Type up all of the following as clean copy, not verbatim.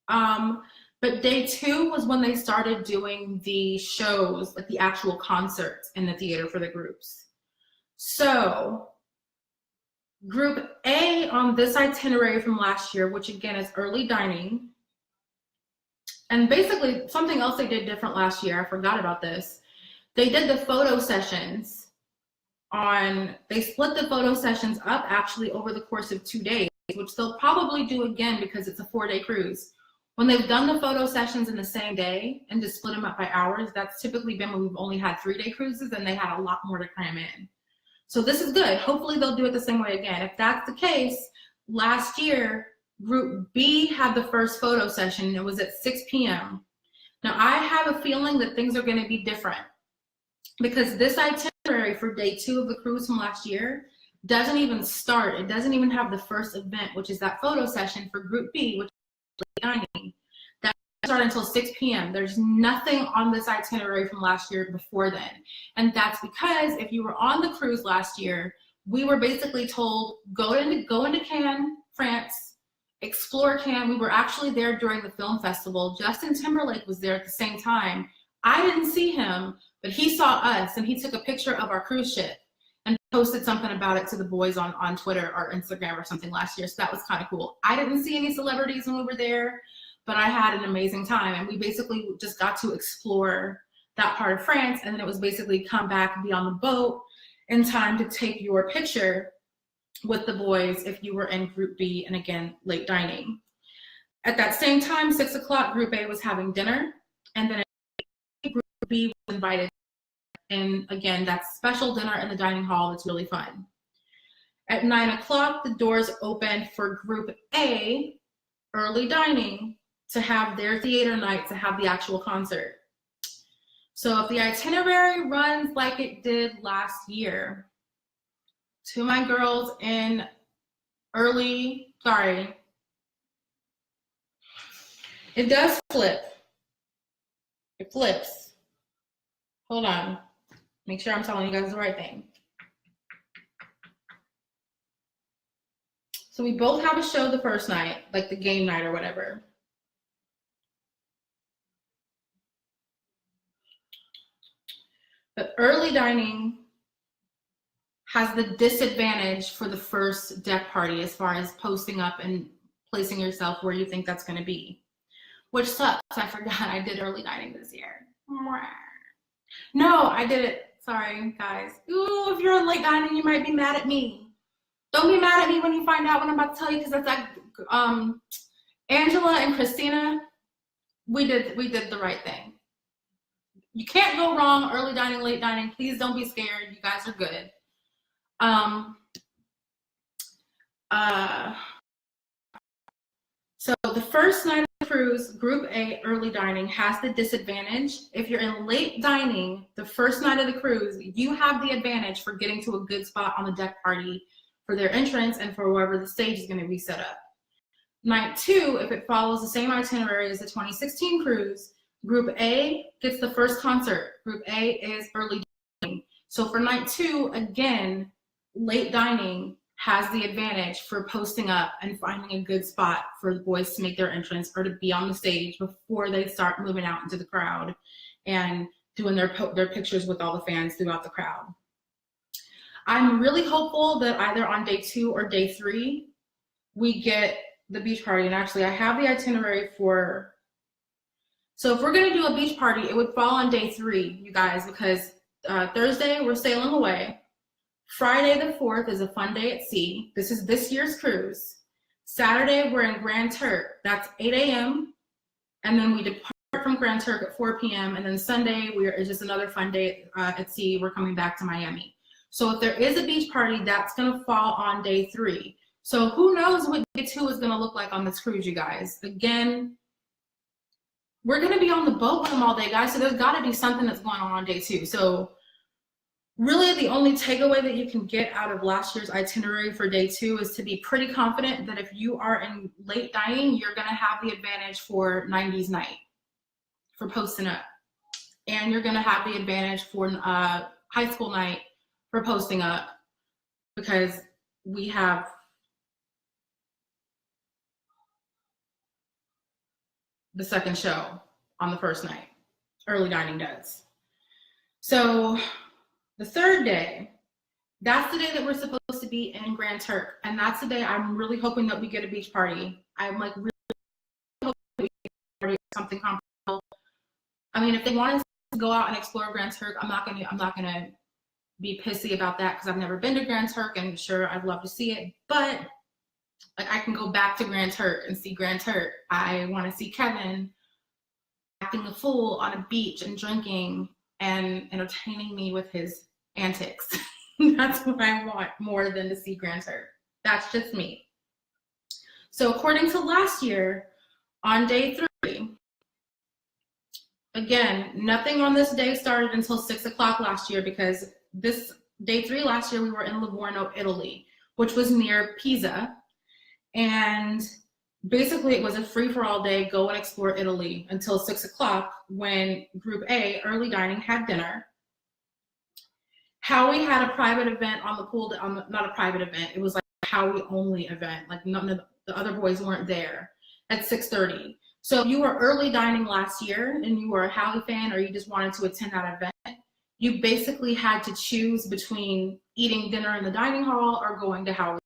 But day 2 was when they started doing the shows, like the actual concerts in the theater for the groups. So group A on this itinerary from last year, which again is early dining, and basically something else they did different last year, I forgot about this. They did the photo sessions they split the photo sessions up actually over the course of 2 days, which they'll probably do again because it's a 4-day cruise. When they've done the photo sessions in the same day and just split them up by hours, that's typically been when we've only had 3-day cruises and they had a lot more to cram in. So this is good. Hopefully they'll do it the same way again. If that's the case, last year, Group B had the first photo session. It was at 6 p.m. Now I have a feeling that things are going to be different because this itinerary for day 2 of the cruise from last year doesn't even start. It doesn't even have the first event, which is that photo session for Group B, which is dining. That doesn't start until 6 p.m. There's nothing on this itinerary from last year before then. And that's because if you were on the cruise last year, we were basically told, go into Cannes, France, explore Cannes. We were actually there during the film festival. Justin Timberlake was there at the same time. I didn't see him, but he saw us and he took a picture of our cruise ship and posted something about it to the boys on Twitter or Instagram or something last year. So that was kind of cool. I didn't see any celebrities when we were there, but I had an amazing time. And we basically just got to explore that part of France. And then it was basically come back and be on the boat in time to take your picture with the boys if you were in Group B and again, late dining. At that same time, 6 o'clock, Group A was having dinner. And then Group B was invited. And again, that's special dinner in the dining hall. It's really fun. At 9 o'clock, the doors open for Group A, early dining, to have their theater night, to have the actual concert. So if the itinerary runs like it did last year, to my girls in it does flip. It flips. Hold on. Make sure I'm telling you guys the right thing. So we both have a show the first night, like the game night or whatever. But early dining has the disadvantage for the first deck party as far as posting up and placing yourself where you think that's going to be, which sucks. I forgot I did early dining this year. No, I did it. Sorry, guys. Ooh, if you're on late dining, you might be mad at me. Don't be mad at me when you find out what I'm about to tell you, because that's like Angela and Christina. We did the right thing. You can't go wrong. Early dining, late dining. Please don't be scared. You guys are good. So the first night of the cruise, Group A, early dining, has the disadvantage. If you're in late dining, the first night of the cruise, you have the advantage for getting to a good spot on the deck party for their entrance and for wherever the stage is going to be set up. Night 2, if it follows the same itinerary as the 2016 cruise, Group A gets the first concert. Group A is early dining. So for night 2, again, late dining has the advantage for posting up and finding a good spot for the boys to make their entrance or to be on the stage before they start moving out into the crowd and doing their pictures with all the fans throughout the crowd. I'm really hopeful that either on day 2 or day 3, we get the beach party. And actually, I have the itinerary for, so if we're going to do a beach party, it would fall on day 3, you guys, because Thursday, we're sailing away. Friday the 4th is a fun day at sea. This is this year's cruise. Saturday, we're in Grand Turk. That's 8 a.m. And then we depart from Grand Turk at 4 p.m. And then Sunday, it's just another fun day at sea. We're coming back to Miami. So if there is a beach party, that's going to fall on day 3. So who knows what day 2 is going to look like on this cruise, you guys. Again, we're going to be on the boat with them all day, guys. So there's got to be something that's going on day 2. So really, the only takeaway that you can get out of last year's itinerary for day 2 is to be pretty confident that if you are in late dining, you're going to have the advantage for 90s night, for posting up. And you're going to have the advantage for high school night for posting up, because we have the second show on the first night. Early dining does. So the third day, that's the day that we're supposed to be in Grand Turk. And that's the day I'm really hoping that we get a beach party. I'm like really hoping we get a beach party or something comparable. I mean, if they want us to go out and explore Grand Turk, I'm not gonna be pissy about that because I've never been to Grand Turk, and sure, I'd love to see it. But like, I can go back to Grand Turk and see Grand Turk. I want to see Kevin acting a fool on a beach and drinking and entertaining me with his antics. That's what I want more than to see Grand Turk. That's just me. So according to last year, on day 3, again, nothing on this day started until 6 o'clock last year, because this day 3 last year we were in Livorno, Italy, which was near Pisa. And basically it was a free-for-all day, go and explore Italy, until 6 o'clock when Group A, early dining, had dinner. Howie had a private event on the pool, not a private event, it was like a Howie only event, like none of the other boys weren't there, at 6:30. So if you were early dining last year and you were a Howie fan, or you just wanted to attend that event, you basically had to choose between eating dinner in the dining hall or going to Howie,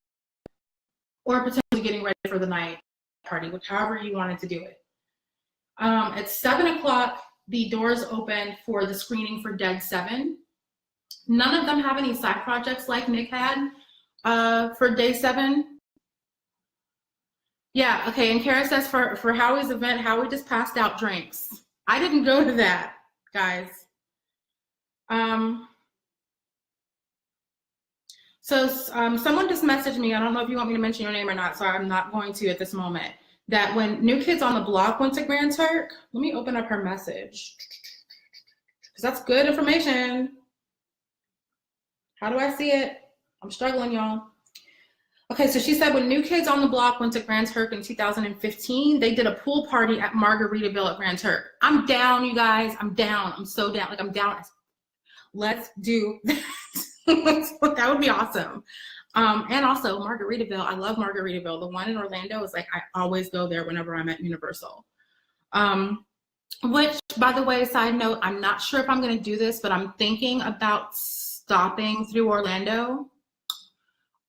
or potentially getting ready for the night party, however you wanted to do it. At 7 o'clock, the doors opened for the screening for Dead 7. None of them have any side projects like Nick had for day 7. Yeah, okay, and Kara says for Howie's event, Howie just passed out drinks. I didn't go to that, guys. So someone just messaged me, I don't know if you want me to mention your name or not, so I'm not going to at this moment, that when New Kids on the Block went to Grand Turk, let me open up her message, because that's good information. How do I see it? I'm struggling, y'all. Okay, so she said when New Kids on the Block went to Grand Turk in 2015, they did a pool party at Margaritaville at Grand Turk. I'm down, you guys. I'm down. I'm so down. Like, I'm down. Let's do that. That would be awesome. And also Margaritaville. I love Margaritaville. The one in Orlando is like, I always go there whenever I'm at Universal. Which, by the way, side note, I'm not sure if I'm going to do this, but I'm thinking about stopping through Orlando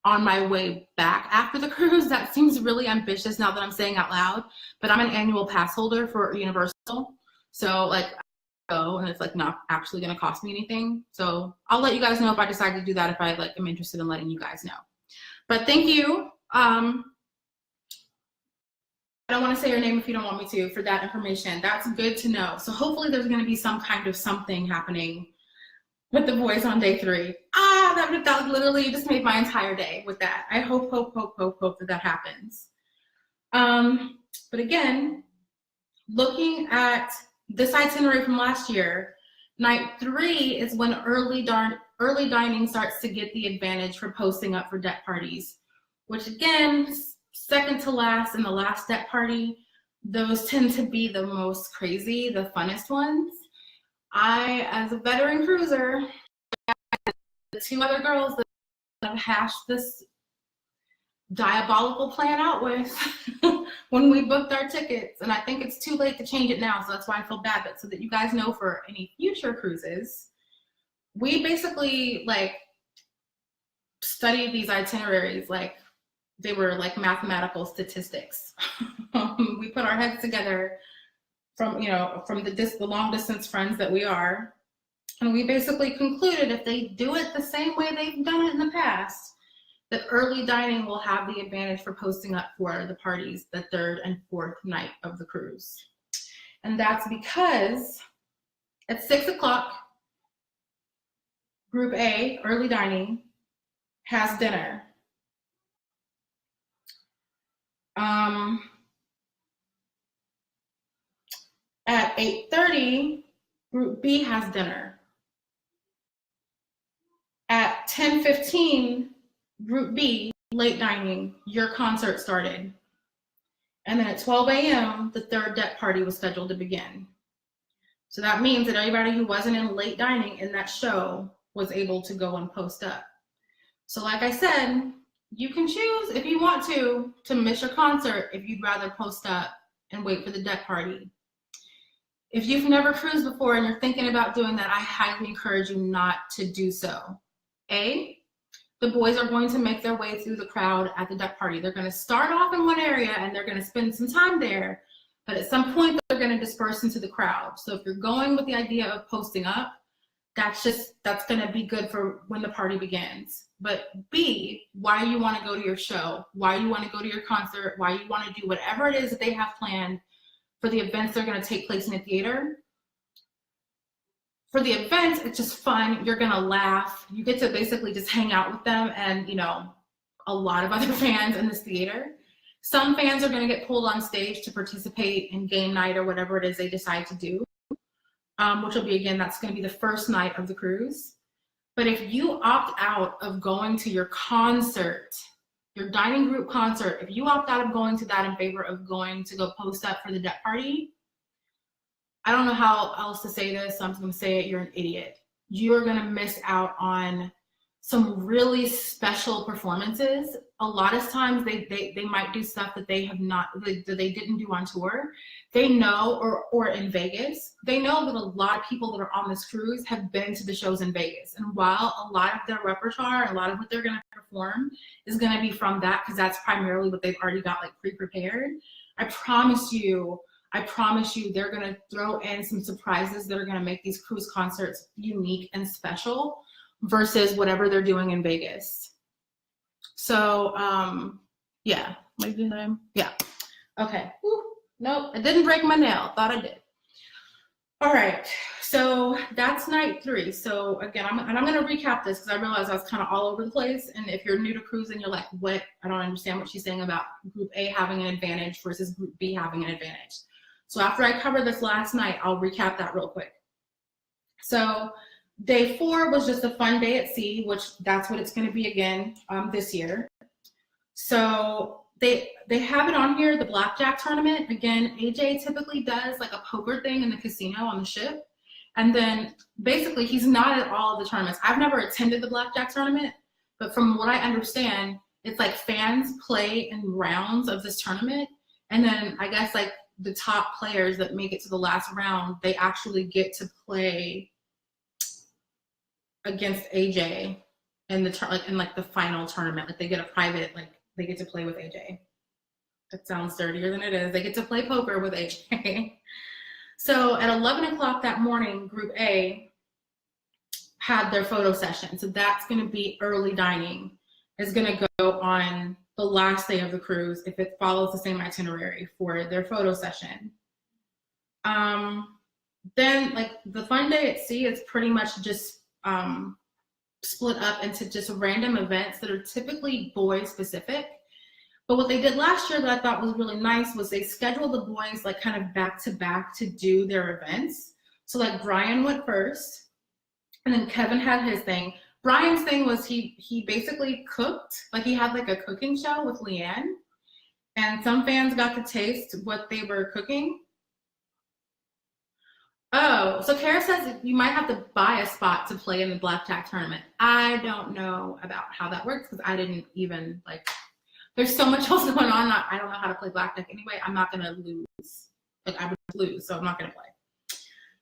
on my way back after the cruise. That seems really ambitious now that I'm saying out loud, but I'm an annual pass holder for Universal. So like, I go and it's like not actually going to cost me anything. So I'll let you guys know if I decide to do that, if I like am interested in letting you guys know. But thank you. I don't want to say your name if you don't want me to, for that information. That's good to know. So hopefully there's going to be some kind of something happening with the boys on day 3. That literally just made my entire day with that. I hope that happens. But again, looking at this itinerary from last year, night 3 is when early dining starts to get the advantage for posting up for deck parties, which again, second to last and the last deck party, those tend to be the most crazy, the funnest ones. I, as a veteran cruiser, the 2 other girls that I've hashed this diabolical plan out with when we booked our tickets, and I think it's too late to change it now, so that's why I feel bad. But so that you guys know, for any future cruises, we basically like studied these itineraries like they were like mathematical statistics. We put our heads together from the long distance friends that we are, and we basically concluded if they do it the same way they've done it in the past, that early dining will have the advantage for posting up for the parties the 3rd and 4th night of the cruise. And that's because at 6 o'clock, Group A, early dining, has dinner. At 8:30, Group B has dinner. At 10:15, Group B, late dining, your concert started. And then at 12 a.m., the 3rd deck party was scheduled to begin. So that means that everybody who wasn't in late dining in that show was able to go and post up. So like I said, you can choose if you want to miss your concert if you'd rather post up and wait for the deck party. If you've never cruised before and you're thinking about doing that, I highly encourage you not to do so. A, the boys are going to make their way through the crowd at the deck party. They're going to start off in one area and they're going to spend some time there, but at some point they're going to disperse into the crowd. So if you're going with the idea of posting up, that's going to be good for when the party begins. But B, why you want to go to your show, why you want to go to your concert, why you want to do whatever it is that they have planned for the events that are going to take place in the theater. For the events, it's just fun. You're going to laugh. You get to basically just hang out with them and, you know, a lot of other fans in this theater. Some fans are going to get pulled on stage to participate in game night or whatever it is they decide to do, which will be, again, that's going to be the first night of the cruise. But if you opt out of going to your concert, your dining group concert, if you opt out of going to that in favor of going to go post up for the deck party, I don't know how else to say this, so I'm just going to say it, you're an idiot. You're going to miss out on some really special performances. A lot of times they might do stuff that they have not, that they didn't do on tour. They know, or in Vegas, they know that a lot of people that are on this cruise have been to the shows in Vegas. And while a lot of their repertoire, a lot of what they're going to perform is going to be from that, because that's primarily what they've already got like pre-prepared, I promise you, they're going to throw in some surprises that are going to make these cruise concerts unique and special versus whatever they're doing in Vegas. So, yeah. Yeah. Okay. Woo. Nope, I didn't break my nail. Thought I did. All right. So that's night 3. So again, I'm going to recap this because I realized I was kind of all over the place. And if you're new to cruising, you're like, what? I don't understand what she's saying about Group A having an advantage versus Group B having an advantage. So after I cover this last night, I'll recap that real quick. So day 4 was just a fun day at sea, which that's what it's going to be again this year. So they have it on here, the blackjack tournament. Again, AJ typically does like a poker thing in the casino on the ship. And then basically he's not at all of the tournaments. I've never attended the blackjack tournament, but from what I understand, it's like fans play in rounds of this tournament. And then I guess like the top players that make it to the last round, they actually get to play against AJ in the final tournament. Like they get a private, like they get to play with AJ. That sounds dirtier than it is. They get to play poker with AJ. So at 11 o'clock that morning, Group A had their photo session. So that's going to be early dining. It's going to go on the last day of the cruise if it follows the same itinerary for their photo session. Then like the fun day at sea is pretty much just split up into just random events that are typically boy specific. But what they did last year that I thought was really nice was they scheduled the boys like kind of back to back to do their events. So like Brian went first and then Kevin had his thing. Brian's thing was he basically cooked, like he had like a cooking show with Leanne, and some fans got to taste what they were cooking. Oh, so Kara says you might have to buy a spot to play in the blackjack tournament. I don't know about how that works because I didn't even like, there's so much else going on. I don't know how to play blackjack anyway. I'm not going to lose. Like I would lose, so I'm not going to play.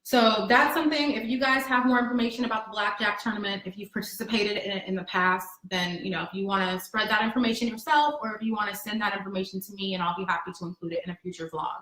So that's something, if you guys have more information about the blackjack tournament, if you've participated in it in the past, then, you know, if you want to spread that information yourself or if you want to send that information to me, and I'll be happy to include it in a future vlog.